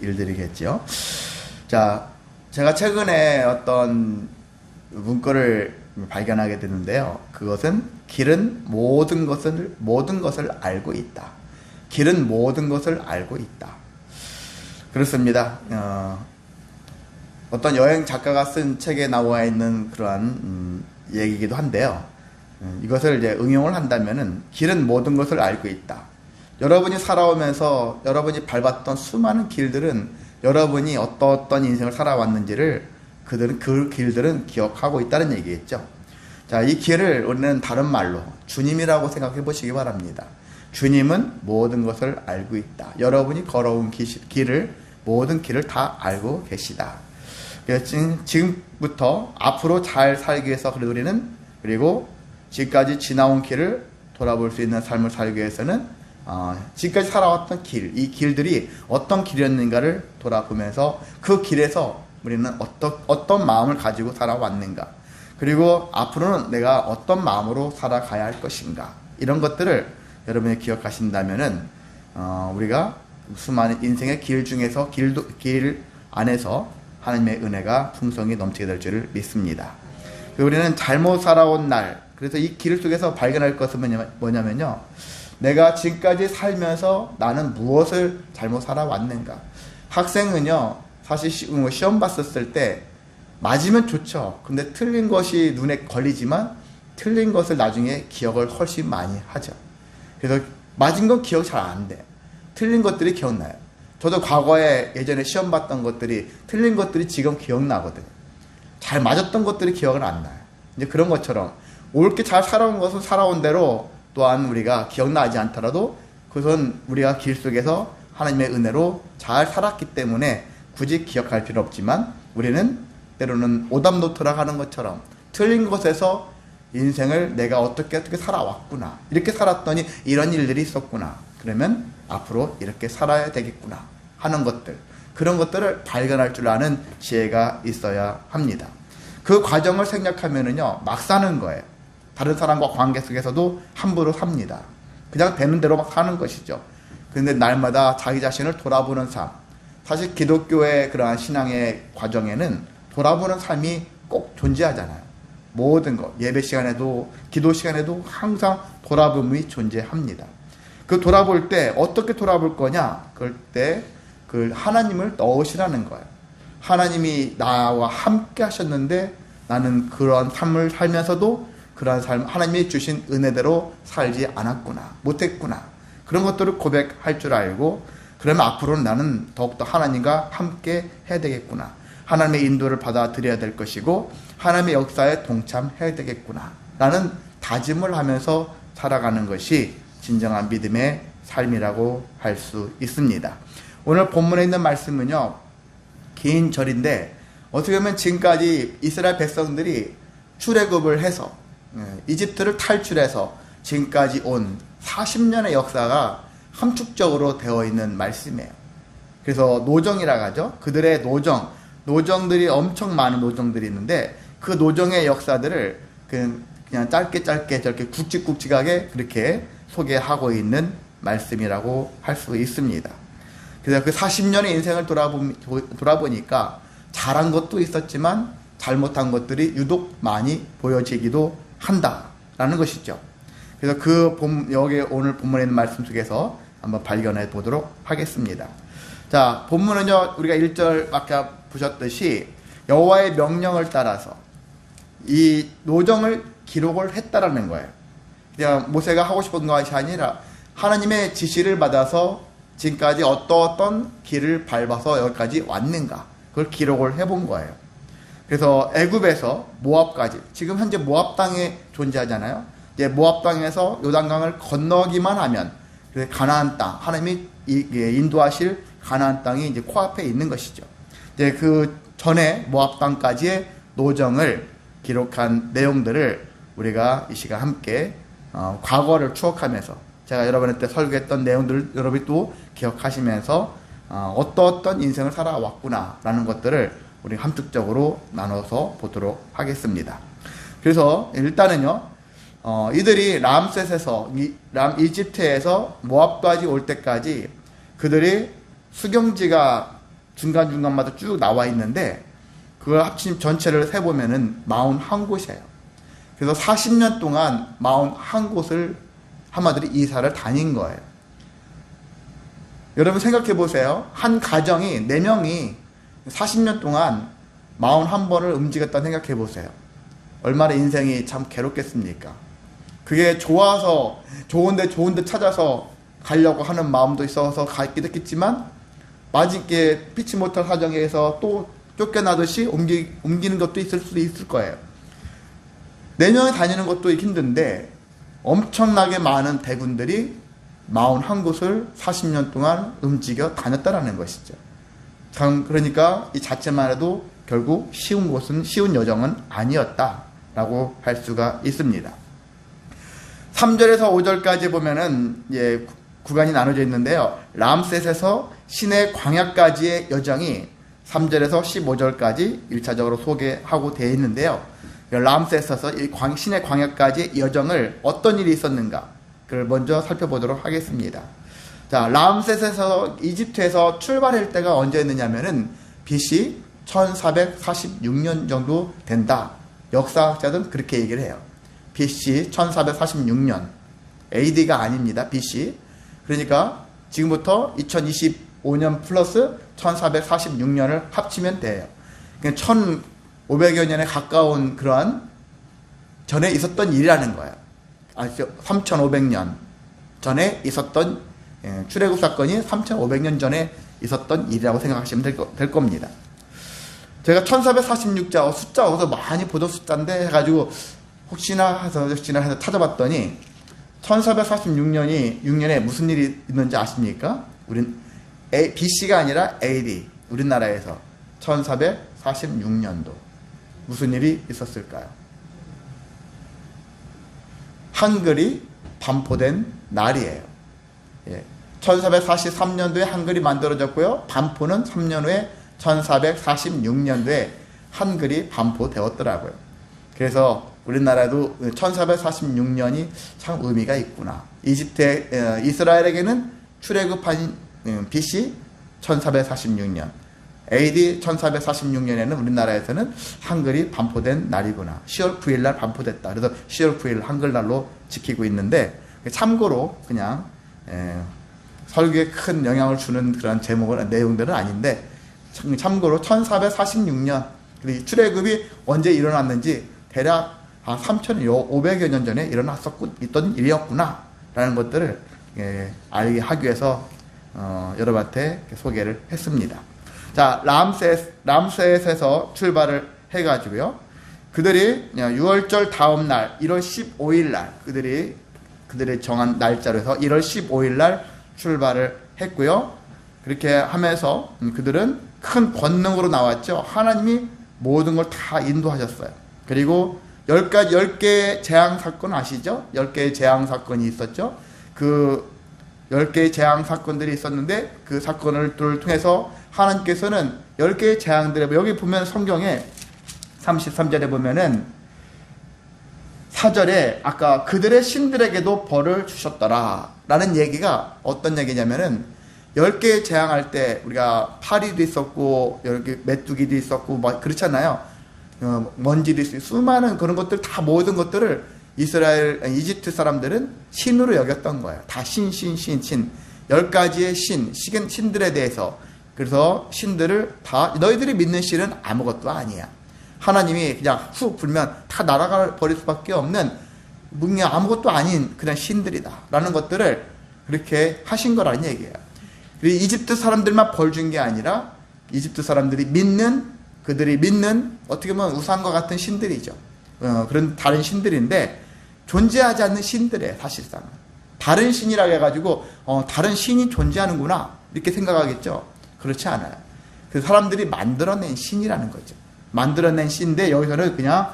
일들이겠죠. 자, 제가 최근에 어떤 문구를 발견하게 되는데요. 그것은 길은 모든 것을 알고 있다. 길은 모든 것을 알고 있다. 그렇습니다. 어떤 여행 작가가 쓴 책에 나와 있는 그러한 얘기이기도 한데요. 이것을 이제 응용을 한다면은 길은 모든 것을 알고 있다. 여러분이 살아오면서 여러분이 밟았던 수많은 길들은 여러분이 어떤 인생을 살아왔는지를 그 길들은 기억하고 있다는 얘기겠죠. 자, 이 길을 우리는 다른 말로 주님이라고 생각해 보시기 바랍니다. 주님은 모든 것을 알고 있다. 여러분이 걸어온 모든 길을 다 알고 계시다. 그래서 지금부터 앞으로 잘 살기 위해서 그리고 지금까지 지나온 길을 돌아볼 수 있는 삶을 살기 위해서는 지금까지 살아왔던 이 길들이 어떤 길이었는가를 돌아보면서 그 길에서 우리는 어떤 마음을 가지고 살아왔는가, 그리고 앞으로는 내가 어떤 마음으로 살아가야 할 것인가, 이런 것들을 여러분이 기억하신다면은 우리가 수많은 인생의 길 중에서 길 안에서 하나님의 은혜가 풍성히 넘치게 될 줄을 믿습니다. 우리는 잘못 살아온 날, 그래서 이 길 속에서 발견할 것은 뭐냐면요, 내가 지금까지 살면서 나는 무엇을 잘못 살아왔는가. 학생은요, 사실 시험 봤었을 때 맞으면 좋죠. 근데 틀린 것이 눈에 걸리지만 틀린 것을 나중에 기억을 훨씬 많이 하죠. 그래서 맞은 건 기억 잘 안 돼. 틀린 것들이 기억나요. 저도 과거에 예전에 시험 봤던 것들이, 틀린 것들이 지금 기억나거든요. 잘 맞았던 것들이 기억은 안 나요. 이제 그런 것처럼 옳게 잘 살아온 것은 살아온 대로 또한 우리가 기억나지 않더라도 그것은 우리가 길 속에서 하나님의 은혜로 잘 살았기 때문에 굳이 기억할 필요 없지만, 우리는 때로는 오답노트라 하는 것처럼 틀린 것에서 인생을 내가 어떻게 살아왔구나, 이렇게 살았더니 이런 일들이 있었구나, 그러면 앞으로 이렇게 살아야 되겠구나 하는 것들, 그런 것들을 발견할 줄 아는 지혜가 있어야 합니다. 그 과정을 생략하면은요, 막 사는 거예요. 다른 사람과 관계 속에서도 함부로 삽니다. 그냥 되는 대로 막 사는 것이죠. 그런데 날마다 자기 자신을 돌아보는 삶, 사실 기독교의 그러한 신앙의 과정에는 돌아보는 삶이 꼭 존재하잖아요. 모든 것, 예배 시간에도 기도 시간에도 항상 돌아봄이 존재합니다. 그 돌아볼 때 어떻게 돌아볼 거냐? 그럴 때 그 하나님을 넣으시라는 거예요. 하나님이 나와 함께 하셨는데 나는 그런 삶을 살면서도 그러한 삶, 하나님이 주신 은혜대로 살지 않았구나, 못했구나, 그런 것들을 고백할 줄 알고, 그러면 앞으로는 나는 더욱더 하나님과 함께 해야 되겠구나, 하나님의 인도를 받아들여야 될 것이고 하나님의 역사에 동참해야 되겠구나 라는 다짐을 하면서 살아가는 것이 진정한 믿음의 삶이라고 할 수 있습니다. 오늘 본문에 있는 말씀은요, 긴 절인데 어떻게 보면 지금까지 이스라엘 백성들이 출애굽을 해서 이집트를 탈출해서 지금까지 온 40년의 역사가 함축적으로 되어 있는 말씀이에요. 그래서 노정이라고 하죠. 그들의 노정들이 엄청 많은 노정들이 있는데 그 노정의 역사들을 그냥 짧게 저렇게 굵직굵직하게 그렇게 소개하고 있는 말씀이라고 할 수 있습니다. 그래서 그 40년의 인생을 돌아보니까 잘한 것도 있었지만 잘못한 것들이 유독 많이 보여지기도 한다라는 것이죠. 그래서 여기 오늘 본문에 있는 말씀 속에서 한번 발견해 보도록 하겠습니다. 자, 본문은요, 우리가 1절 아까 보셨듯이 여호와의 명령을 따라서 이 노정을 기록을 했다라는 거예요. 그냥 모세가 하고 싶은 것이 아니라 하나님의 지시를 받아서 지금까지 어떤 길을 밟아서 여기까지 왔는가, 그걸 기록을 해본 거예요. 그래서 애굽에서 모압까지, 지금 현재 모압 땅에 존재하잖아요. 이제 모압 땅에서 요단강을 건너기만 하면 가나안 땅, 하나님이 인도하실 가나안 땅이 이제 코앞에 있는 것이죠. 이제 그 전에 모압 땅까지의 노정을 기록한 내용들을 우리가 이 시간 함께 과거를 추억하면서, 제가 여러분한테 설교했던 내용들을 여러분이 또 기억하시면서 어떤 인생을 살아왔구나 라는 것들을 우리 함축적으로 나눠서 보도록 하겠습니다. 그래서 일단은요, 이들이 람셋에서 이집트에서 모압까지 올 때까지 그들이 수경지가 중간중간마다 쭉 나와 있는데 그걸 합친 전체를 세보면은 41곳이에요. 그래서 40년 동안 41곳을 한마디로 이사를 다닌 거예요. 여러분 생각해 보세요. 한 가정이 4명이 40년 동안 41번을 움직였다는 생각해 보세요. 얼마나 인생이 참 괴롭겠습니까? 그게 좋아서 좋은데 찾아서 가려고 하는 마음도 있어서 가기도 했겠지만 맞게 피치 못할 사정에서 또 쫓겨나듯이 옮기는 것도 있을 수도 있을 거예요. 4명이 다니는 것도 힘든데 엄청나게 많은 대군들이 41곳을 40년 동안 움직여 다녔다라는 것이죠. 그러니까 이 자체만 해도 결국 쉬운 여정은 아니었다라고 할 수가 있습니다. 3절에서 5절까지 보면은 구간이 나눠져 있는데요. 람셋에서 시내 광야까지의 여정이 3절에서 15절까지 1차적으로 소개하고 되어 있는데요. 람셋에서 시내 광야까지의 여정을 어떤 일이 있었는가 그걸 먼저 살펴보도록 하겠습니다. 자, 람셋에서 이집트에서 출발할 때가 언제였느냐면은 BC 1446년 정도 된다. 역사학자들은 그렇게 얘기를 해요. BC 1446년. AD가 아닙니다. BC. 그러니까 지금부터 2025년 플러스 1446년을 합치면 돼요. 그러니까 1500여 년에 가까운 그러한 전에 있었던 일이라는 거예요. 3500년 전에 있었던 출애굽 사건이 3500년 전에 있었던 일이라고 생각하시면 될 겁니다. 제가 1446자 숫자 어디서 많이 보던 숫자인데 해가지고 혹시나 해서 찾아봤더니 1446년에 무슨 일이 있는지 아십니까? 우린 BC가 아니라 AD 우리나라에서 1446년도 무슨 일이 있었을까요? 한글이 반포된 날이에요. 1443년도에 한글이 만들어졌고요. 반포는 3년 후에 1446년도에 한글이 반포되었더라고요. 그래서 우리나라도 1446년이 참 의미가 있구나. 이스라엘에게는 출애굽한 BC 1446년, AD 1446년에는 우리나라에서는 한글이 반포된 날이구나. 10월 9일 날 반포됐다. 그래서 10월 9일 한글날로 지키고 있는데 참고로 그냥 설교에 큰 영향을 주는 그런 내용들은 아닌데 참고로 1446년 출애굽이 언제 일어났는지 대략 한 3,500여 년 전에 있던 일이었구나 라는 것들을 알게 하기 위해서 여러분한테 소개를 했습니다. 자, 람셋에서 출발을 해가지고요. 그들이 6월절 다음 날 1월 15일 날 그들이 정한 날짜로 해서 1월 15일 날 출발을 했고요. 그렇게 하면서 그들은 큰 권능으로 나왔죠. 하나님이 모든 걸 다 인도하셨어요. 그리고 10개의 재앙 사건 아시죠? 10개의 재앙 사건이 있었죠. 그 10개의 재앙 사건들이 있었는데 그 사건을 통해서 하나님께서는 10개의 재앙들에 여기 보면 성경에 33절에 보면은 4절에 아까 그들의 신들에게도 벌을 주셨더라 라는 얘기가 어떤 얘기냐면은 10개의 재앙할 때 우리가 파리도 있었고 여기 메뚜기도 있었고 뭐 그렇잖아요. 먼지도 있었고 수많은 그런 것들 다 모든 것들을 이집트 사람들은 신으로 여겼던 거예요. 다 신. 10가지의 신들에 대해서. 그래서 신들을 다 너희들이 믿는 신은 아무것도 아니야. 하나님이 그냥 훅 불면 다 날아가 버릴 수밖에 없는 그냥 아무것도 아닌 그냥 신들이다 라는 것들을 그렇게 하신 거라는 얘기예요. 그리고 이집트 사람들만 벌 준 게 아니라 이집트 사람들이 그들이 믿는 어떻게 보면 우상과 같은 신들이죠. 그런 다른 신들인데 존재하지 않는 신들이에요. 사실상 다른 신이라고 해가지고 다른 신이 존재하는구나 이렇게 생각하겠죠. 그렇지 않아요. 그 사람들이 만들어낸 신이라는 거죠. 만들어낸 신인데 여기서는 그냥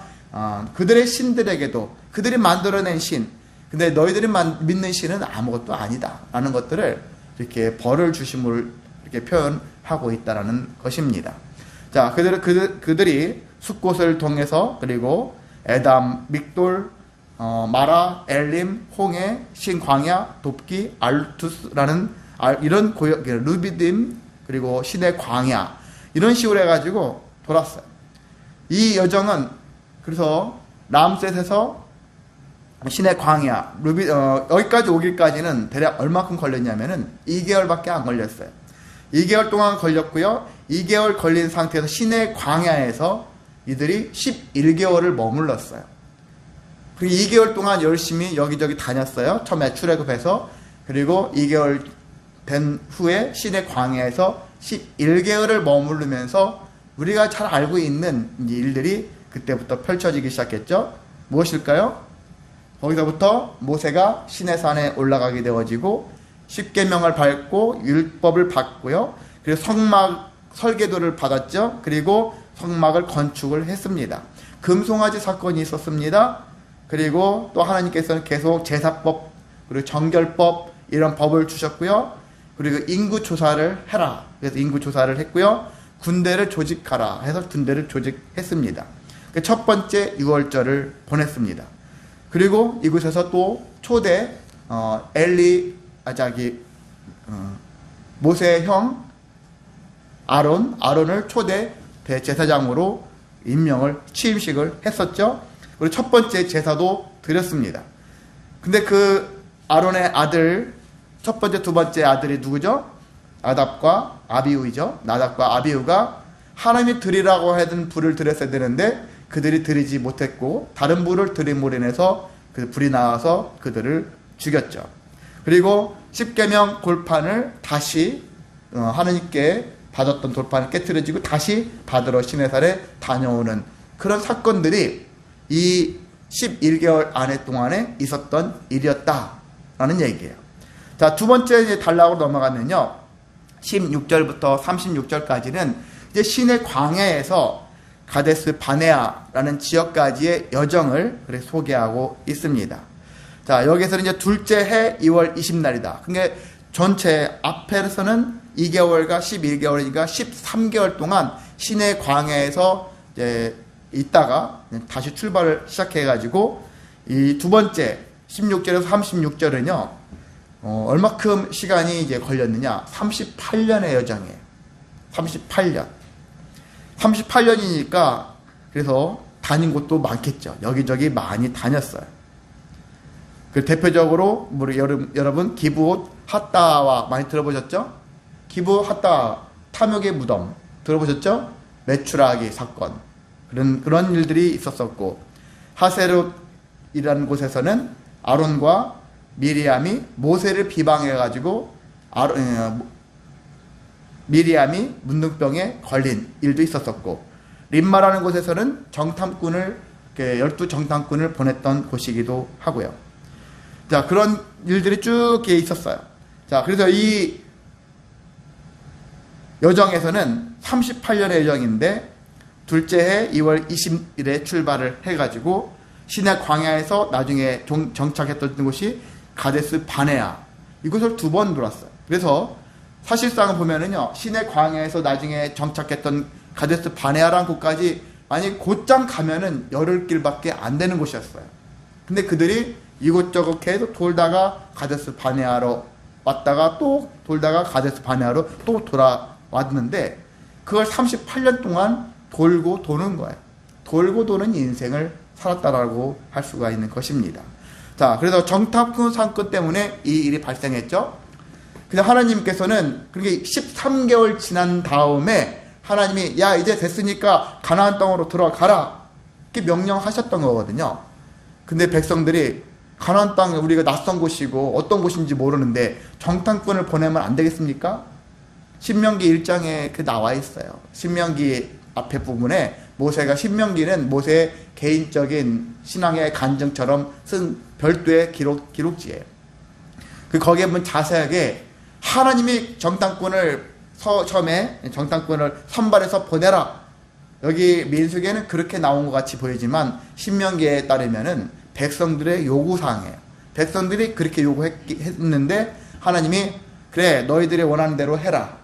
그들의 신들에게도 그들이 만들어낸 신 근데 너희들이 믿는 신은 아무것도 아니다 라는 것들을 이렇게 벌을 주심을 이렇게 표현하고 있다라는 것입니다. 자, 그들이 숫곳을 통해서 그리고 에담, 믹돌, 마라, 엘림, 홍해, 신광야, 돕기, 알투스라는 이런 루비딤 그리고 신의 광야 이런 식으로 해가지고 돌았어요. 이 여정은 그래서 람셋에서 시내 광야 여기까지 오기까지는 대략 얼마큼 걸렸냐면은 2개월밖에 안 걸렸어요. 2개월 동안 걸렸고요. 2개월 걸린 상태에서 시내 광야에서 이들이 11개월을 머물렀어요. 그리고 2개월 동안 열심히 여기저기 다녔어요. 처음에 출애굽해서. 그리고 2개월 된 후에 시내 광야에서 11개월을 머무르면서 우리가 잘 알고 있는 일들이 그때부터 펼쳐지기 시작했죠. 무엇일까요? 거기서부터 모세가 시내산에 올라가게 되어지고 십계명을 밟고 율법을 받고요. 그리고 성막 설계도를 받았죠. 그리고 성막을 건축을 했습니다. 금송아지 사건이 있었습니다. 그리고 또 하나님께서는 계속 제사법 그리고 정결법 이런 법을 주셨고요. 그리고 인구 조사를 해라. 그래서 인구 조사를 했고요. 군대를 조직하라 해서 군대를 조직했습니다. 첫 번째 유월절을 보냈습니다. 그리고 이곳에서 또 초대 모세의 형 아론을 초대 대제사장으로 임명을 취임식을 했었죠. 그리고 첫 번째 제사도 드렸습니다. 근데 그 아론의 아들 첫 번째 두 번째 아들이 누구죠? 나답과 아비후이죠. 나답과 아비후가 하나님이 드리라고 하던 불을 드렸어야 되는데 그들이 드리지 못했고 다른 불을 드림으로 인해서 그 불이 나와서 그들을 죽였죠. 그리고 십계명 골판을 다시 하나님께 받았던 돌판을 깨트려지고 다시 받으러 시내산에 다녀오는 그런 사건들이 이 11개월 안에 동안에 있었던 일이었다라는 얘기예요. 자, 두 번째 이제 단락으로 넘어가면요. 16절부터 36절까지는 이제 시내 광야에서 가데스 바네아라는 지역까지의 여정을 소개하고 있습니다. 자, 여기서는 이제 둘째 해 2월 20날이다. 그러니까 전체 앞에서는 2개월과 11개월이니까 13개월 동안 시내 광야에서 이제 있다가 다시 출발을 시작해가지고 이 두 번째 16절에서 36절은요, 얼마큼 시간이 이제 걸렸느냐? 38년의 여정이에요. 38년. 38년이니까 그래서 다닌 곳도 많겠죠. 여기저기 많이 다녔어요. 그 대표적으로 우리 여러분 기브옷 핫다와 많이 들어보셨죠? 기브옷 핫다 탐욕의 무덤 들어보셨죠? 메추라기 사건 그런 일들이 있었었고 하세롯이라는 곳에서는 아론과 미리암이 모세를 비방해 가지고 미리암이 문둥병에 걸린 일도 있었었고 림마라는 곳에서는 정탐꾼을 12정탐꾼을 보냈던 곳이기도 하고요. 자, 그런 일들이 쭉 있었어요. 자, 그래서 이 여정에서는 38년의 여정인데 둘째 해 2월 20일에 출발을 해가지고 시내 광야에서 나중에 정착했던 곳이 가데스 바네아 이곳을 2번 돌았어요. 그래서 사실상 보면은요 시내 광야에서 나중에 정착했던 가데스 바네아라는 곳까지 만약 곧장 가면은 열흘길밖에 안 되는 곳이었어요. 근데 그들이 이곳저곳 계속 돌다가 가데스 바네아로 왔다가 또 돌다가 가데스 바네아로 또 돌아왔는데 그걸 38년 동안 돌고 도는 거예요. 돌고 도는 인생을 살았다라고 할 수가 있는 것입니다. 자, 그래서 정탐꾼 사건 때문에 이 일이 발생했죠. 근데 하나님께서는 그렇게 13개월 지난 다음에 하나님이 야 이제 됐으니까 가나안 땅으로 들어가라 이렇게 명령하셨던 거거든요. 근데 백성들이 가나안 땅 우리가 낯선 곳이고 어떤 곳인지 모르는데 정탐꾼을 보내면 안 되겠습니까? 신명기 1장에 그 나와 있어요. 신명기 앞에 부분에 모세가 신명기는 모세의 개인적인 신앙의 간증처럼 쓴 별도의 기록지예요. 그 거기에 보면 자세하게 하나님이 정탐꾼을 처음에 정탐꾼을 선발해서 보내라. 여기 민수기에는 그렇게 나온 것 같이 보이지만 신명기에 따르면은 백성들의 요구사항이에요. 백성들이 그렇게 요구했는데 하나님이 그래 너희들이 원하는 대로 해라.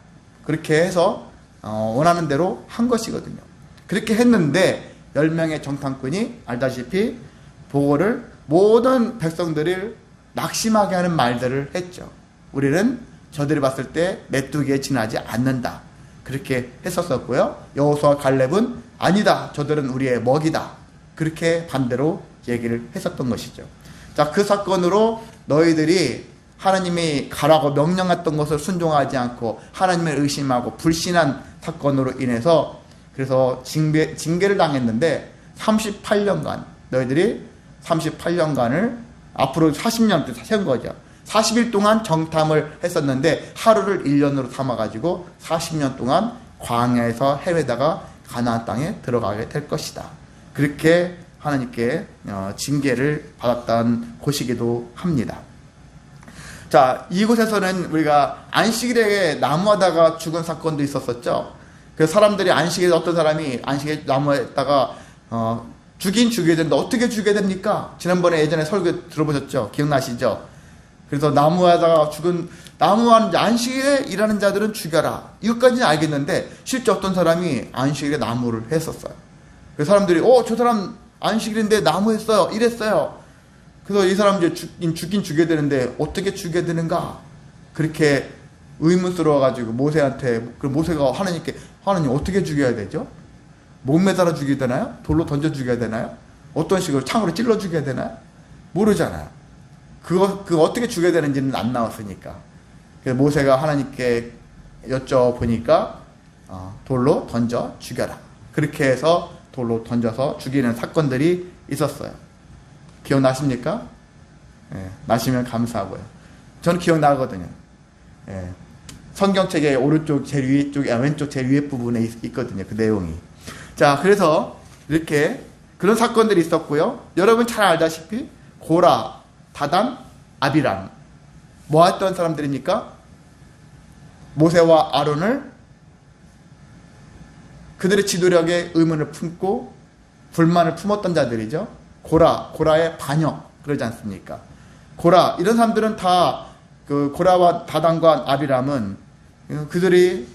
그렇게 해서 원하는 대로 한 것이거든요. 그렇게 했는데 10명의 정탐꾼이 알다시피 보고를 모든 백성들을 낙심하게 하는 말들을 했죠. 우리는 저들이 봤을 때 메뚜기에 지나지 않는다. 그렇게 했었었고요. 여호수아 갈렙은 아니다. 저들은 우리의 먹이다. 그렇게 반대로 얘기를 했었던 것이죠. 자, 그 사건으로 너희들이 하나님이 가라고 명령했던 것을 순종하지 않고 하나님을 의심하고 불신한 사건으로 인해서 그래서 징계를 당했는데 38년간 너희들이 38년간을 앞으로 40년 세운 거죠. 40일 동안 정탐을 했었는데 하루를 1년으로 삼아가지고 40년 동안 광야에서 헤매다가 가나안 땅에 들어가게 될 것이다. 그렇게 하나님께 징계를 받았던 곳이기도 합니다. 자, 이곳에서는 우리가 안식일에 나무하다가 죽은 사건도 있었었죠. 그 사람들이 안식일에 어떤 사람이 안식일에 나무에다가 죽이게 되는데 어떻게 죽여야 됩니까? 지난번에 예전에 설교 들어보셨죠? 기억나시죠? 그래서 나무하다가 죽은 나무하는 안식일에 일하는 자들은 죽여라. 이것까지는 알겠는데 실제 어떤 사람이 안식일에 나무를 했었어요. 그 사람들이 저 사람 안식일인데 나무했어요. 이랬어요. 그래서 이 사람 이제 죽긴 죽여야 되는데 어떻게 죽여야 되는가? 그렇게 의문스러워가지고 모세한테, 그럼 모세가 하나님께 하나님 어떻게 죽여야 되죠? 몸 매달아 죽여야 되나요? 돌로 던져 죽여야 되나요? 어떤 식으로 창으로 찔러 죽여야 되나요? 모르잖아요. 그거 어떻게 죽여야 되는지는 안 나왔으니까. 그래서 모세가 하나님께 여쭤보니까 돌로 던져 죽여라. 그렇게 해서 돌로 던져서 죽이는 사건들이 있었어요. 기억나십니까? 예, 나시면 감사하고요. 저는 기억나거든요. 예, 성경책의 오른쪽 제일 위에 쪽, 왼쪽 제일 위에 부분에 있거든요. 그 내용이. 자, 그래서 이렇게 그런 사건들이 있었고요. 여러분 잘 알다시피 고라, 다단, 아비람 뭐 했던 사람들입니까? 모세와 아론을 그들의 지도력에 의문을 품고 불만을 품었던 자들이죠. 고라의 반역 그러지 않습니까? 고라 이런 사람들은 다 그 고라와 다단과 아비람은 그들이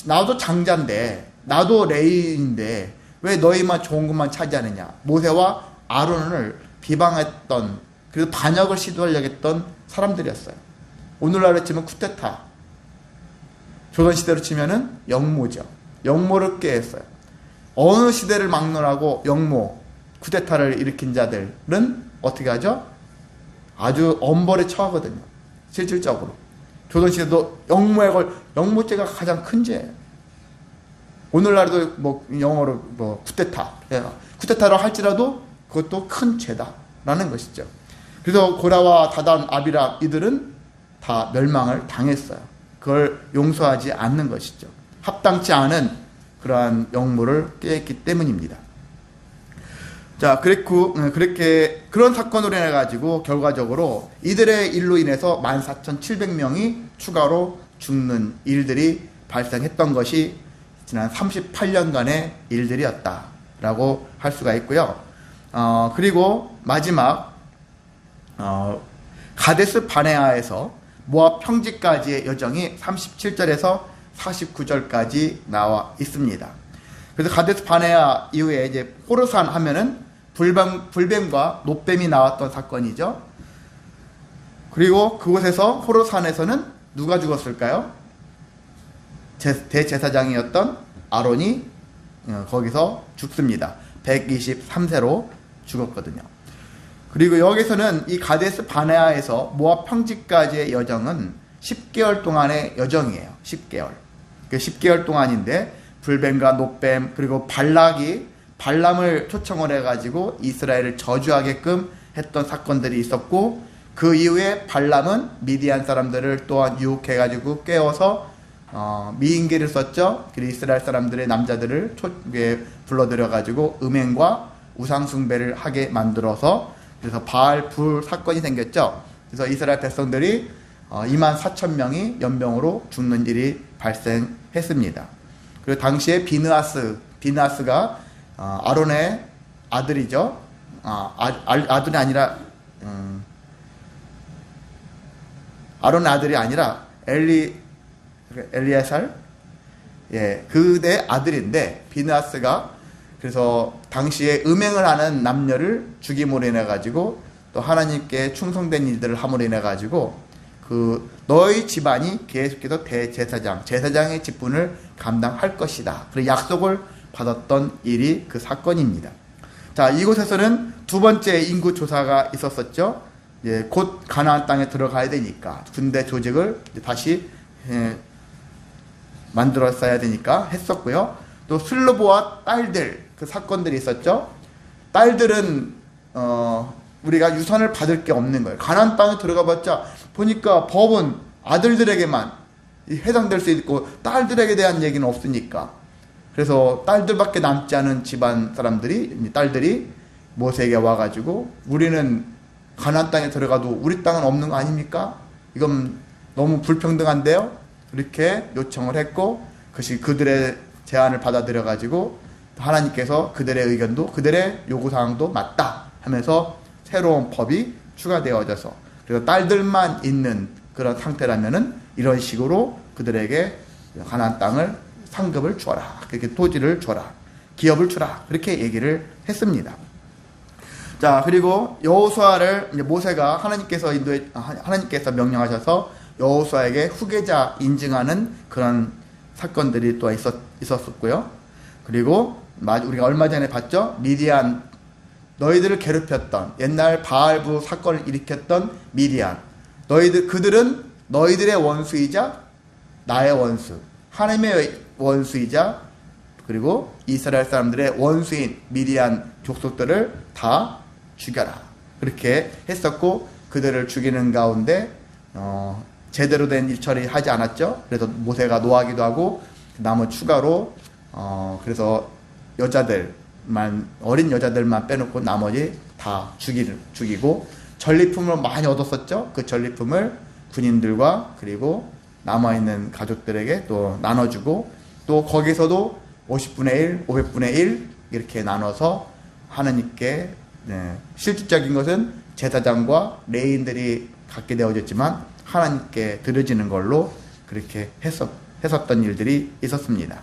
나도 장자인데 나도 레위인데 왜 너희만 좋은 것만 차지하느냐? 모세와 아론을 비방했던 그래서 반역을 시도하려고 했던 사람들이었어요. 오늘날로 치면 쿠데타. 조선시대로 치면은 역모죠. 역모를 꾀했어요. 어느 시대를 막론하고 역모, 쿠데타를 일으킨 자들은 어떻게 하죠? 아주 엄벌에 처하거든요. 실질적으로. 조선시대도 역모죄가 가장 큰 죄예요. 오늘날도 뭐 영어로 뭐 쿠데타. 쿠데타로 할지라도 그것도 큰 죄다라는 것이죠. 그래서 고라와 다단, 아비람 이들은 다 멸망을 당했어요. 그걸 용서하지 않는 것이죠. 합당치 않은 그러한 역모를 꾀했기 때문입니다. 자, 그렇게 그런 사건으로 인해 가지고 결과적으로 이들의 일로 인해서 14,700명이 추가로 죽는 일들이 발생했던 것이 지난 38년간의 일들이었다라고 할 수가 있고요. 그리고 마지막 가데스 바네아에서 모압 평지까지의 여정이 37절에서 49절까지 나와 있습니다. 그래서 가데스 바네아 이후에 이제 호르산 하면은 불뱀과 노뱀이 나왔던 사건이죠. 그리고 그곳에서 호르산에서는 누가 죽었을까요? 대제사장이었던 아론이 거기서 죽습니다. 123세로 죽었거든요. 그리고 여기서는 이 가데스 바네아에서 모압 평지까지의 여정은 10개월 동안의 여정이에요. 10개월. 그 10개월 동안인데 불뱀과 노뱀 그리고 발람을 초청을 해가지고 이스라엘을 저주하게끔 했던 사건들이 있었고 그 이후에 발람은 미디안 사람들을 또한 유혹해가지고 깨워서 미인계를 썼죠. 그리고 이스라엘 사람들의 남자들을 불러들여가지고 음행과 우상숭배를 하게 만들어서 그래서 바알 불 사건이 생겼죠. 그래서 이스라엘 백성들이 24,000명이 연병으로 죽는 일이 발생했습니다. 그리고 당시에 비느하스가 아론의 아들이죠. 아들이 아니라 아론의 아들이 아니라 엘리에살 그의 아들인데 비느하스가 그래서 당시에 음행을 하는 남녀를 죽임으로 인해 가지고 또 하나님께 충성된 일들을 함으로 인해 가지고 너희 집안이 계속해서 제사장의 직분을 감당할 것이다. 그런 약속을 받았던 일이 그 사건입니다. 자, 이곳에서는 두 번째 인구 조사가 있었었죠. 예, 곧 가나안 땅에 들어가야 되니까 군대 조직을 다시 만들었어야 되니까 했었고요. 또 슬로보와 딸들 그 사건들이 있었죠. 딸들은 우리가 유산을 받을 게 없는 거예요. 가나안 땅에 들어가봤자 보니까 법은 아들들에게만 해당될 수 있고 딸들에게 대한 얘기는 없으니까, 그래서 딸들밖에 남지 않은 집안 딸들이 모세에게 와가지고 우리는 가나안 땅에 들어가도 우리 땅은 없는 거 아닙니까? 이건 너무 불평등한데요? 이렇게 요청을 했고, 그것이 그들의 제안을 받아들여가지고 하나님께서 그들의 의견도 그들의 요구사항도 맞다 하면서 새로운 법이 추가되어져서, 그래서 딸들만 있는 그런 상태라면은 이런 식으로 그들에게 가나안 땅을 상급을 주어라, 그렇게 토지를 주어라, 기업을 주라, 그렇게 얘기를 했습니다. 자, 그리고 여호수아를 모세가 하나님께서 명령하셔서 여호수아에게 후계자 인증하는 그런 사건들이 또 있었고요. 그리고 우리가 얼마 전에 봤죠? 미디안, 너희들을 괴롭혔던 옛날 바알부 사건을 일으켰던 미디안, 그들은 너희들의 원수이자 나의 원수, 하나님의 원수이자 그리고 이스라엘 사람들의 원수인 미디안 족속들을 다 죽여라, 그렇게 했었고, 그들을 죽이는 가운데 제대로 된 일처리 하지 않았죠. 그래서 모세가 노하기도 하고 나머 추가로 그래서 어린 여자들만 빼놓고 나머지 다 죽이고, 전리품을 많이 얻었었죠. 그 전리품을 군인들과 그리고 남아있는 가족들에게 또 나눠주고, 또 거기서도 50분의 1, 500분의 1 이렇게 나눠서 하나님께, 실질적인 것은 제사장과 레위인들이 갖게 되어졌지만 하나님께 드려지는 걸로 그렇게 했었던 일들이 있었습니다.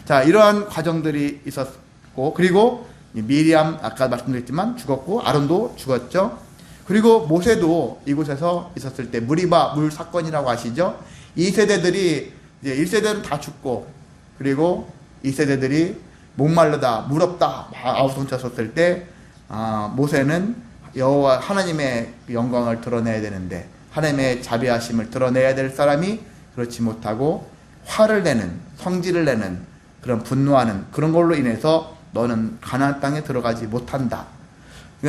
자, 이러한 과정들이 있었고, 그리고 미리암 아까 말씀드렸지만 죽었고, 아론도 죽었죠. 그리고 모세도 이곳에서 있었을 때 무리바 물 사건이라고 아시죠? 2세대들이 이제 1세대는 다 죽고, 그리고 2세대들이 목말르다 물 없다 아우성쳤었을 때 모세는 여호와 하나님의 영광을 드러내야 되는데, 하나님의 자비하심을 드러내야 될 사람이 그렇지 못하고 화를 내는, 성질을 내는, 그런 분노하는 그런 걸로 인해서 너는 가나안 땅에 들어가지 못한다.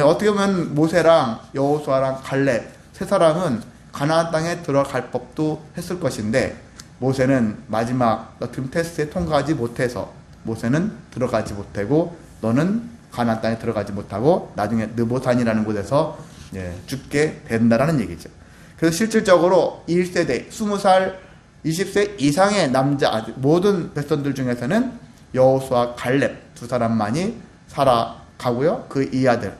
어떻게 보면 모세랑 여호수아랑 갈렙 세 사람은 가나안 땅에 들어갈 법도 했을 것인데, 모세는 마지막 테스트에 통과하지 못해서 모세는 들어가지 못하고 너는 가나안 땅에 들어가지 못하고 나중에 느보산이라는 곳에서 죽게 된다라는 얘기죠. 그래서 실질적으로 1세대 20살 20세 이상의 남자 모든 백성들 중에서는 여호수아 갈렙 두 사람만이 살아가고요. 그 이하들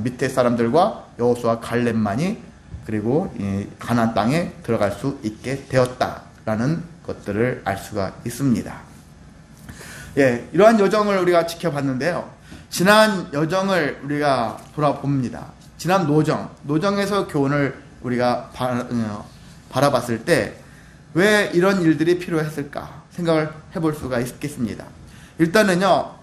밑에 사람들과 여호수아 갈렙만이 그리고 이 가나안 땅에 들어갈 수 있게 되었다라는 것들을 알 수가 있습니다. 예, 이러한 여정을 우리가 지켜봤는데요. 지난 여정을 우리가 돌아봅니다. 지난 노정에서 교훈을 우리가 바라봤을 때 왜 이런 일들이 필요했을까 생각을 해볼 수가 있겠습니다. 일단은요,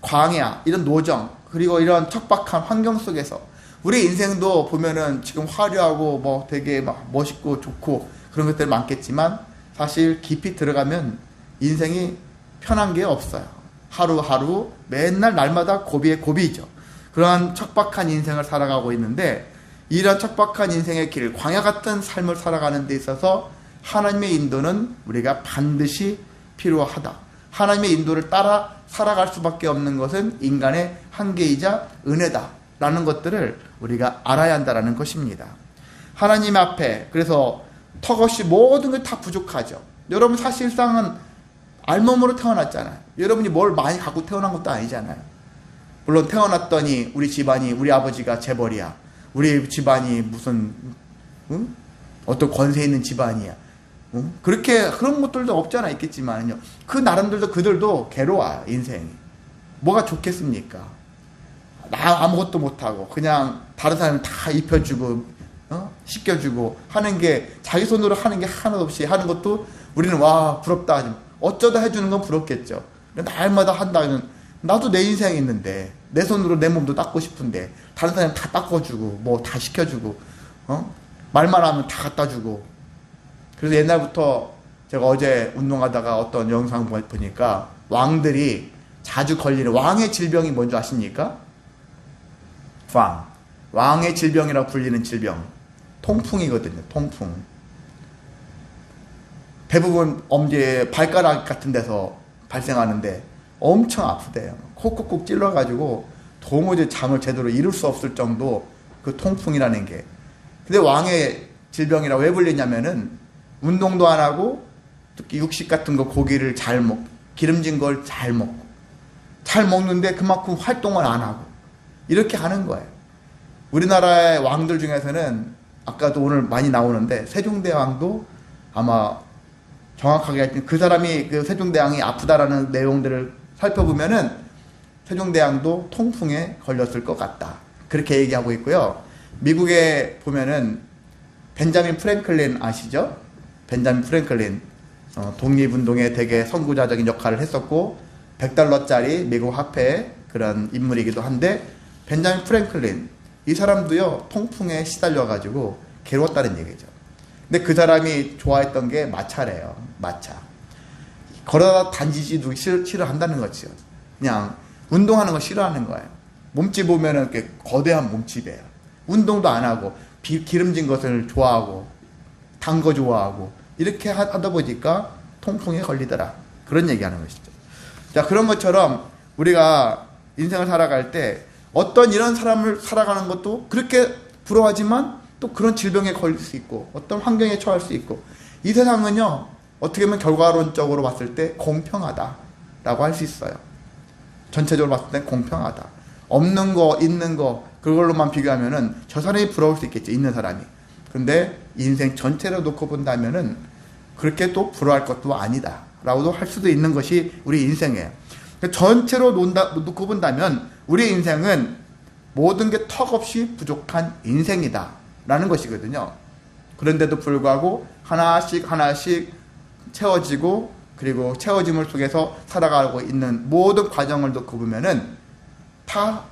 광야, 이런 노정, 그리고 이런 척박한 환경 속에서 우리 인생도 보면은 지금 화려하고 뭐 되게 막 멋있고 좋고 그런 것들 많겠지만 사실 깊이 들어가면 인생이 편한 게 없어요. 하루하루 맨날 날마다 고비에 고비죠. 그러한 척박한 인생을 살아가고 있는데, 이런 척박한 인생의 길, 광야 같은 삶을 살아가는 데 있어서 하나님의 인도는 우리가 반드시 필요하다. 하나님의 인도를 따라 살아갈 수밖에 없는 것은 인간의 한계이자 은혜다 라는 것들을 우리가 알아야 한다는 것입니다. 하나님 앞에, 그래서 턱없이 모든 게 다 부족하죠. 여러분 사실상은 알몸으로 태어났잖아요. 여러분이 뭘 많이 갖고 태어난 것도 아니잖아요. 물론 태어났더니 우리 집안이, 우리 아버지가 재벌이야, 우리 집안이 무슨 어떤 권세 있는 집안이야, 그렇게 그런 것들도 없잖아. 있겠지만요, 그 나름대로 그들도 괴로워요. 인생이 뭐가 좋겠습니까? 나 아무것도 못하고 그냥 다른 사람이 다 입혀주고 씻겨주고 하는 게, 자기 손으로 하는 게 하나도 없이 하는 것도 우리는 와 부럽다 하지. 어쩌다 해주는 건 부럽겠죠. 날마다 한다면 나도 내 인생이 있는데 내 손으로 내 몸도 닦고 싶은데 다른 사람 다 닦아주고 뭐 다 시켜주고 말만 하면 다 갖다주고. 그래서 옛날부터 제가 어제 운동하다가 어떤 영상 보니까 왕들이 자주 걸리는 왕의 질병이 뭔지 아십니까? 왕의 질병이라고 불리는 질병, 통풍이거든요. 통풍. 대부분 엄지에 발가락 같은 데서 발생하는데 엄청 아프대요. 콕콕콕 찔러가지고 도무지 잠을 제대로 이룰 수 없을 정도, 그 통풍이라는 게. 근데 왕의 질병이라고 왜 불리냐면은 운동도 안 하고 특히 육식 같은 거, 고기를 잘 먹고 기름진 걸 잘 먹는데 그만큼 활동을 안 하고 이렇게 하는 거예요. 우리나라의 왕들 중에서는 아까도 오늘 많이 나오는데 세종대왕도 아마 정확하게 하여튼 그 사람이, 그 세종대왕이 아프다라는 내용들을 살펴보면은 세종대왕도 통풍에 걸렸을 것 같다, 그렇게 얘기하고 있고요. 미국에 보면은 벤자민 프랭클린 아시죠? 벤자민 프랭클린 독립운동에 되게 선구자적인 역할을 했었고 $100짜리 미국 화폐의 그런 인물이기도 한데, 벤자민 프랭클린 이 사람도요 통풍에 시달려가지고 괴로웠다는 얘기죠. 근데 그 사람이 좋아했던 게 마차래요. 마차. 걸어다 다니지도 싫어한다는 거죠. 그냥 운동하는 거 싫어하는 거예요. 몸집 보면은 이렇게 거대한 몸집이에요. 운동도 안 하고 기름진 것을 좋아하고 단 거 좋아하고 이렇게 하다 보니까 통풍에 걸리더라, 그런 얘기하는 것이죠. 자, 그런 것처럼 우리가 인생을 살아갈 때 어떤 이런 사람을 살아가는 것도 그렇게 부러워하지만 또 그런 질병에 걸릴 수 있고 어떤 환경에 처할 수 있고, 이 세상은요 어떻게 보면 결과론적으로 봤을 때 공평하다라고 할 수 있어요. 전체적으로 봤을 때 공평하다. 없는 거 있는 거 그걸로만 비교하면은 저 사람이 부러울 수 있겠죠, 있는 사람이. 근데 인생 전체로 놓고 본다면은 그렇게 또 부러워할 것도 아니다 라고도 할 수도 있는 것이 우리 인생이에요. 전체로 놓고 본다면 우리 인생은 모든 게 턱없이 부족한 인생이다 라는 것이거든요. 그런데도 불구하고 하나씩 채워지고, 그리고 채워짐을 속에서 살아가고 있는 모든 과정을 놓고 보면은 다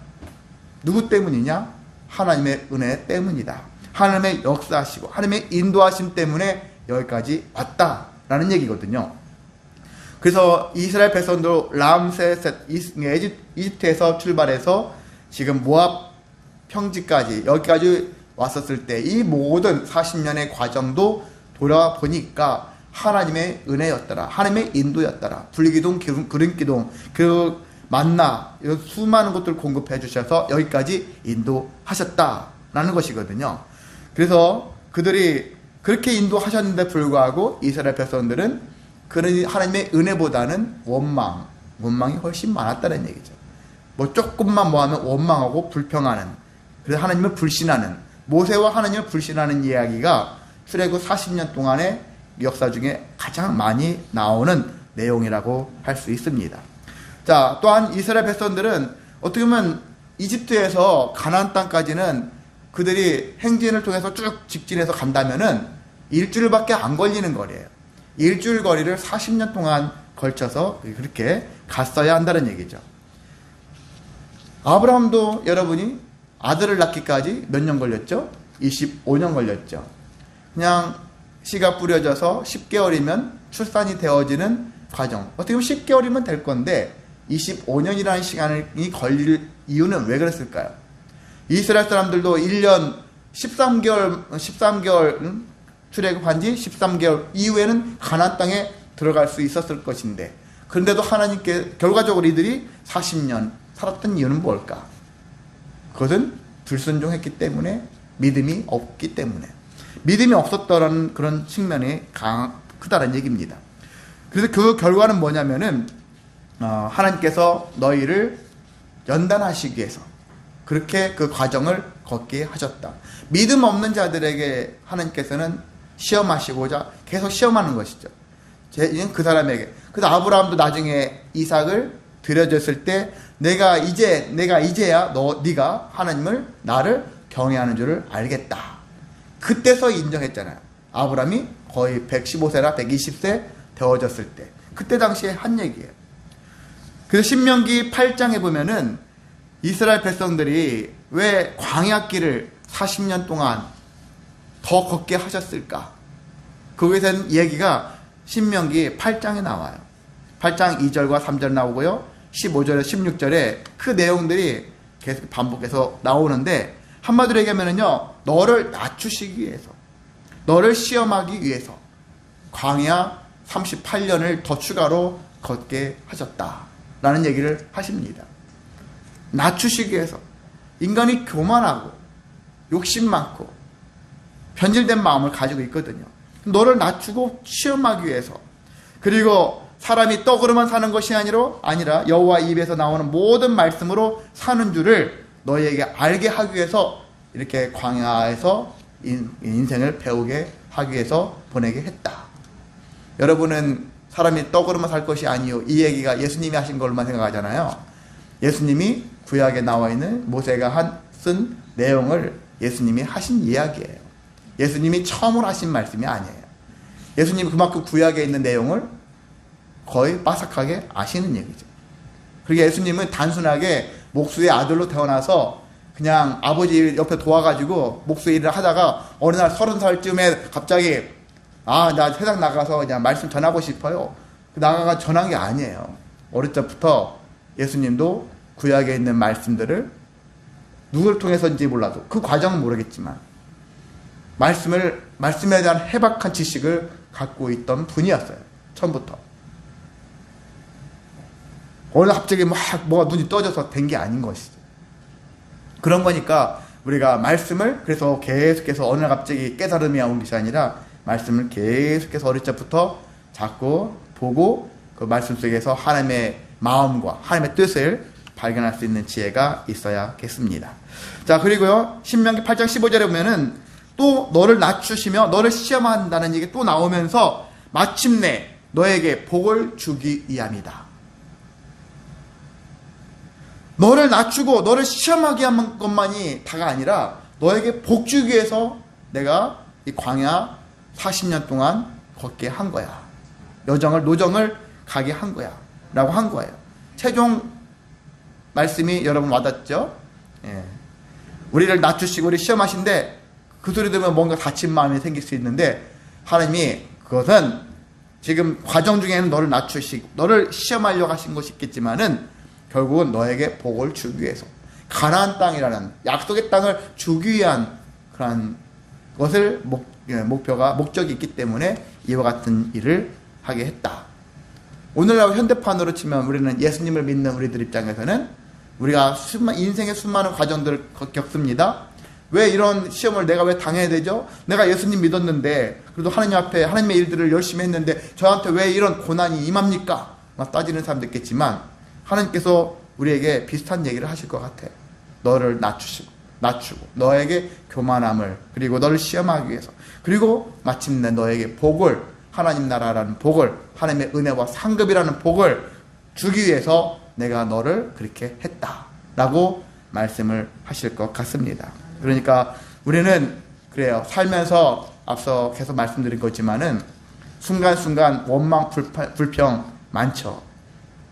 누구 때문이냐? 하나님의 은혜 때문이다. 하나님의 역사하시고 하나님의 인도하심 때문에 여기까지 왔다라는 얘기거든요. 그래서 이스라엘 백성도 람세셋 이집트에서 출발해서 지금 모압 평지까지 여기까지 왔었을 때 이 모든 40년의 과정도 돌아보니까 하나님의 은혜였더라, 하나님의 인도였더라. 불기둥, 구름기둥, 그 만나, 수많은 것들을 공급해 주셔서 여기까지 인도하셨다라는 것이거든요. 그래서 그들이 그렇게 인도하셨는데 불구하고 이스라엘 백성들은 그런 하나님의 은혜보다는 원망이 훨씬 많았다는 얘기죠. 뭐 조금만 뭐 하면 원망하고 불평하는, 그래서 하나님을 불신하는, 모세와 하나님을 불신하는 이야기가 출애굽 40년 동안의 역사 중에 가장 많이 나오는 내용이라고 할 수 있습니다. 자, 또한 이스라엘 백성들은 어떻게 보면 이집트에서 가나안 땅까지는 그들이 행진을 통해서 쭉 직진해서 간다면은 일주일밖에 안 걸리는 거리예요. 일주일 거리를 40년 동안 걸쳐서 그렇게 갔어야 한다는 얘기죠. 아브라함도 여러분이 아들을 낳기까지 몇 년 걸렸죠? 25년 걸렸죠. 그냥 씨가 뿌려져서 10개월이면 출산이 되어지는 과정. 어떻게 보면 10개월이면 될 건데 25년이라는 시간이 걸릴 이유는 왜 그랬을까요? 이스라엘 사람들도 1년 13개월 출애굽한 지 13개월 이후에는 가나안 땅에 들어갈 수 있었을 것인데, 그런데도 하나님께 결과적으로 이들이 40년 살았던 이유는 뭘까? 그것은 불순종했기 때문에, 믿음이 없기 때문에, 믿음이 없었다는 그런 측면이 크다는 얘기입니다. 그래서 그 결과는 뭐냐면은 하나님께서 너희를 연단하시기 위해서 그렇게 그 과정을 걷게 하셨다. 믿음 없는 자들에게 하나님께서는 시험하시고자 계속 시험하는 것이죠. 그 사람에게. 그래서 아브라함도 나중에 이삭을 드려졌을 때 내가 이제야 네가 하나님을, 나를 경외하는 줄을 알겠다. 그때서 인정했잖아요. 아브라함이 거의 115세나 120세 되어졌을 때. 그때 당시에 한 얘기예요. 그래서 신명기 8장에 보면은 이스라엘 백성들이 왜 광야길을 40년 동안 더 걷게 하셨을까? 거기에 대한 얘기가 신명기 8장에 나와요. 8장 2절과 3절 나오고요. 15절에 16절에 그 내용들이 계속 반복해서 나오는데 한마디로 얘기하면요. 너를 낮추시기 위해서, 너를 시험하기 위해서 광야 38년을 더 추가로 걷게 하셨다라는 얘기를 하십니다. 낮추시기 위해서. 인간이 교만하고 욕심 많고 변질된 마음을 가지고 있거든요. 너를 낮추고 시험하기 위해서. 그리고 사람이 떡으로만 사는 것이 아니라 여호와 입에서 나오는 모든 말씀으로 사는 줄을 너희에게 알게 하기 위해서 이렇게 광야에서 인생을 배우게 하기 위해서 보내게 했다. 여러분은 사람이 떡으로만 살 것이 아니요, 이 얘기가 예수님이 하신 걸로만 생각하잖아요. 예수님이 구약에 나와 있는 모세가 쓴 내용을 예수님이 하신 이야기예요. 예수님이 처음으로 하신 말씀이 아니에요. 예수님이 그만큼 구약에 있는 내용을 거의 빠삭하게 아시는 얘기죠. 그리고 예수님은 단순하게 목수의 아들로 태어나서 그냥 아버지 옆에 도와가지고 목수 일을 하다가 어느 날 30살쯤에 갑자기 나 세상 나가서 그냥 말씀 전하고 싶어요. 나가가 전한 게 아니에요. 어릴 때부터 예수님도 구약에 있는 말씀들을 누구를 통해서인지 몰라도 그 과정은 모르겠지만 말씀에 대한 해박한 지식을 갖고 있던 분이었어요. 처음부터. 어느 갑자기 뭐가 눈이 떠져서 된 게 아닌 것이죠. 그런 거니까 우리가 말씀을 그래서 계속해서 어느 날 갑자기 깨달음이 온 것이 아니라 말씀을 계속해서 어릴 때부터 자꾸 보고 그 말씀 속에서 하나님의 마음과 하나님의 뜻을 발견할 수 있는 지혜가 있어야겠습니다. 자, 그리고요, 신명기 8장 15절에 보면은 또 너를 낮추시며 너를 시험한다는 얘기 또 나오면서 마침내 너에게 복을 주기 위함이다. 너를 낮추고 너를 시험하게 한 것만이 다가 아니라 너에게 복 주기 위해서 내가 이 광야 40년 동안 걷게 한 거야. 노정을 가게 한 거야. 라고 한 거예요. 최종 말씀이 여러분 와닿죠? 예. 우리를 낮추시고 우리 시험하신데 그 소리 들으면 뭔가 다친 마음이 생길 수 있는데 하나님이 그것은 지금 과정 중에는 너를 낮추시고 너를 시험하려고 하신 것이 있겠지만은 결국은 너에게 복을 주기 위해서 가나안 땅이라는 약속의 땅을 주기 위한 그런 것을 목적이 있기 때문에 이와 같은 일을 하게 했다. 오늘날 현대판으로 치면 우리는 예수님을 믿는 우리들 입장에서는 우리가 인생의 수많은 과정들을 겪습니다. 왜 이런 시험을 내가 왜 당해야 되죠? 내가 예수님 믿었는데 그래도 하나님 앞에 하나님의 일들을 열심히 했는데 저한테 왜 이런 고난이 임합니까? 막 따지는 사람도 있겠지만 하나님께서 우리에게 비슷한 얘기를 하실 것 같아요. 너를 낮추고 너에게 교만함을 그리고 너를 시험하기 위해서 그리고 마침내 너에게 복을 하나님 나라라는 복을 하나님의 은혜와 상급이라는 복을 주기 위해서 내가 너를 그렇게 했다라고 말씀을 하실 것 같습니다. 그러니까 우리는 그래요. 살면서 앞서 계속 말씀드린 거지만은 순간순간 원망 불평 많죠.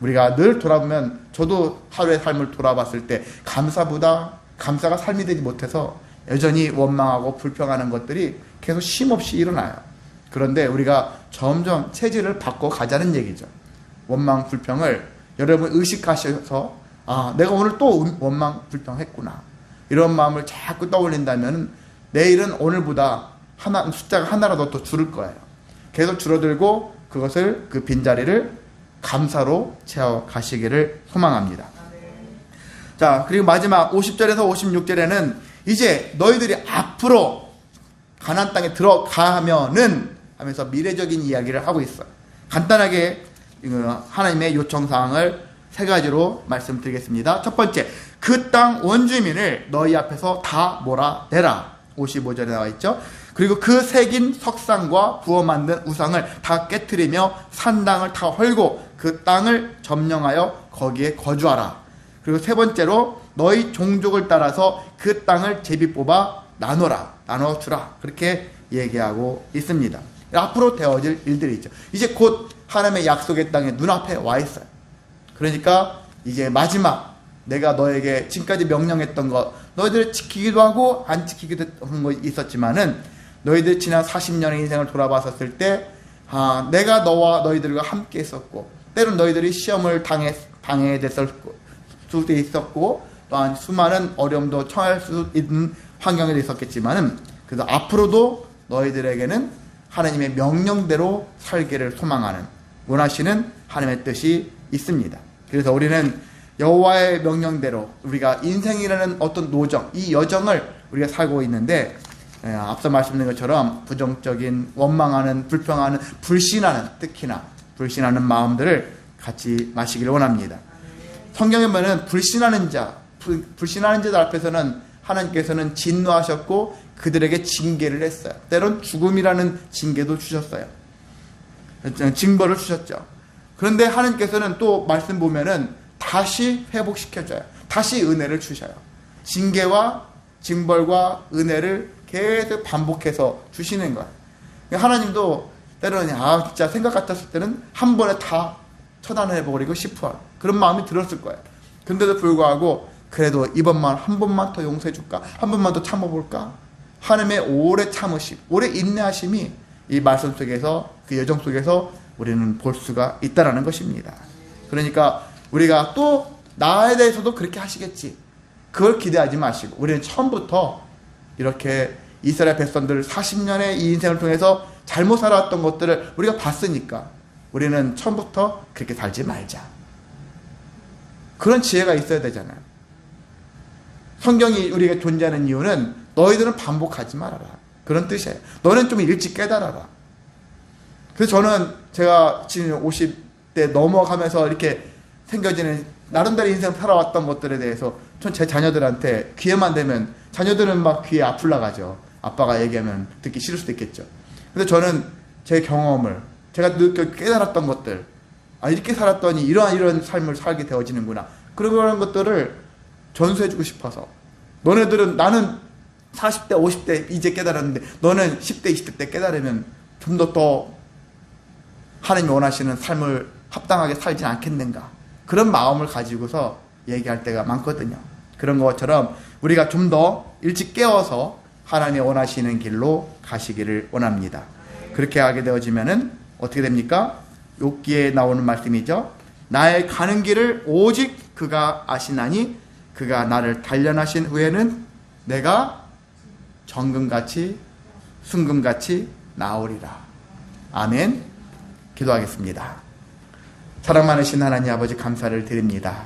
우리가 늘 돌아보면 저도 하루의 삶을 돌아봤을 때 감사가 삶이 되지 못해서 여전히 원망하고 불평하는 것들이 계속 쉼없이 일어나요. 그런데 우리가 점점 체질을 바꿔가자는 얘기죠. 원망 불평을 여러분 의식하셔서 내가 오늘 또 원망 불평했구나 이런 마음을 자꾸 떠올린다면 내일은 오늘보다 숫자가 하나라도 더 줄을 거예요. 계속 줄어들고 그것을 그 빈자리를 감사로 채워가시기를 소망합니다. 자, 그리고 마지막 50절에서 56절에는 이제 너희들이 앞으로 가나안 땅에 들어가면은 하면서 미래적인 이야기를 하고 있어요. 간단하게 하나님의 요청사항을 세 가지로 말씀드리겠습니다. 첫 번째, 그 땅 원주민을 너희 앞에서 다 몰아내라. 55절에 나와 있죠. 그리고 그 새긴 석상과 부어 만든 우상을 다 깨트리며 산당을 다 헐고 그 땅을 점령하여 거기에 거주하라. 그리고 세 번째로 너희 종족을 따라서 그 땅을 제비 뽑아 나눠주라. 그렇게 얘기하고 있습니다. 앞으로 되어질 일들이죠. 이제 곧 하나님의 약속의 땅에 눈앞에 와 있어요. 그러니까 이제 마지막 내가 너에게 지금까지 명령했던 것 너희들 지키기도 하고 안 지키기도 한 거 있었지만은 너희들 지난 40년의 인생을 돌아봤었을 때 내가 너와 너희들과 함께 있었고 때론 너희들이 시험을 당해됐을 수도 있었고 또한 수많은 어려움도 처할 수 있는 환경에도 있었겠지만은 그래서 앞으로도 너희들에게는 하나님의 명령대로 살기를 소망하는 원하시는 하나님의 뜻이 있습니다. 그래서 우리는 여호와의 명령대로 우리가 인생이라는 어떤 노정, 이 여정을 우리가 살고 있는데 앞서 말씀드린 것처럼 부정적인 원망하는, 불평하는, 불신하는, 특히나 불신하는 마음들을 갖지 마시기를 원합니다. 성경에 보면 불신하는 자들 앞에서는 하나님께서는 진노하셨고 그들에게 징계를 했어요. 때론 죽음이라는 징계도 주셨어요. 징벌을 주셨죠. 그런데 하나님께서는 또 말씀 보면은 다시 회복시켜줘요. 다시 은혜를 주셔요. 징계와 징벌과 은혜를 계속 반복해서 주시는 거예요. 하나님도 때로는 진짜 생각 같았을 때는 한 번에 다 처단해버리고 싶어 그런 마음이 들었을 거예요. 근데도 불구하고 그래도 이번만 한 번만 더 용서해 줄까? 한 번만 더 참아볼까? 하나님의 오래 참으심, 오래 인내하심이 이 말씀 속에서 그 여정 속에서 우리는 볼 수가 있다라는 것입니다. 그러니까 우리가 또 나에 대해서도 그렇게 하시겠지. 그걸 기대하지 마시고 우리는 처음부터 이렇게 이스라엘 백성들 40년의 이 인생을 통해서 잘못 살아왔던 것들을 우리가 봤으니까 우리는 처음부터 그렇게 살지 말자. 그런 지혜가 있어야 되잖아요. 성경이 우리가 존재하는 이유는 너희들은 반복하지 말아라. 그런 뜻이에요. 너는 좀 일찍 깨달아라. 그래서 저는 제가 지금 50대 넘어가면서 이렇게 생겨지는 나름대로 인생 살아왔던 것들에 대해서 전 제 자녀들한테 기회만 되면 자녀들은 막 귀에 아플라 가죠. 아빠가 얘기하면 듣기 싫을 수도 있겠죠. 근데 저는 제 경험을 제가 깨달았던 것들 이렇게 살았더니 이러한 삶을 살게 되어지는구나. 그런 것들을 전수해주고 싶어서 너네들은 나는 40대 50대 이제 깨달았는데 너는 10대 20대 때 깨달으면 좀 더 하나님이 원하시는 삶을 합당하게 살지 않겠는가. 그런 마음을 가지고서 얘기할 때가 많거든요. 그런 것처럼 우리가 좀 더 일찍 깨워서 하나님이 원하시는 길로 가시기를 원합니다. 그렇게 하게 되어지면은 어떻게 됩니까? 욥기에 나오는 말씀이죠. 나의 가는 길을 오직 그가 아시나니 그가 나를 단련하신 후에는 내가 정금같이 순금같이 나오리라. 아멘. 기도하겠습니다. 사랑 많으신 하나님 아버지 감사를 드립니다.